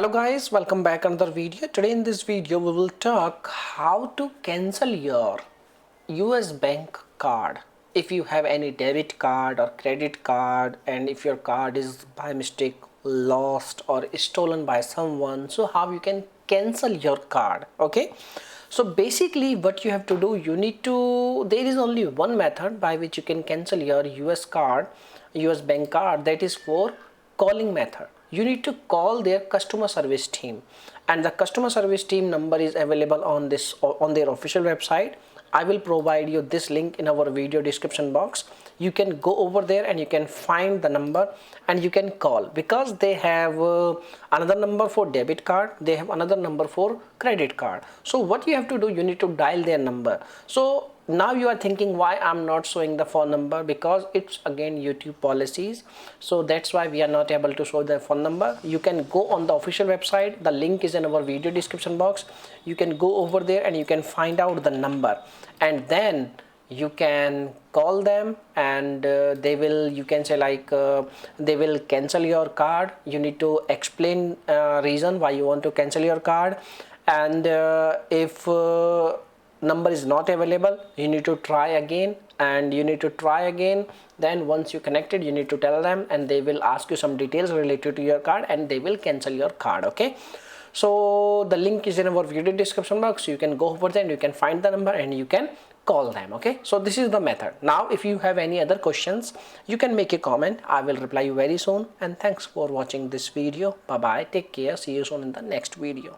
Hello guys, welcome back another video. Today in this video we will talk how to cancel your US bank card. If you have any debit card or credit card and if your card is by mistake lost or stolen by someone, so how you can cancel your card. Okay, so basically what you have to do, there is only one method by which you can cancel your US bank card, that is for calling method. You need to call their customer service team, and the customer service team number is available on their official website. I will provide you this link in our video description box. You can go over there and you can find the number and you can call, because they have another number for debit card, they have another number for credit card. So what you have to do, you need to dial their number. So now you are thinking why I'm not showing the phone number, because it's again YouTube policies, so that's why we are not able to show the phone number. You can go on the official website, the link is in our video description box. You can go over there and you can find out the number, and then you can call them and they will, you can say like they will cancel your card. You need to explain reason why you want to cancel your card, and if number is not available, you need to try again, and you need to try again. Then once you connected, you need to tell them, and they will ask you some details related to your card and they will cancel your card. Okay, so the link is in our video description box. You can go over there and you can find the number and you can call them. Okay, so this is the method. Now if you have any other questions, you can make a comment. I will reply you very soon, and thanks for watching this video. Bye bye, take care, see you soon in the next video.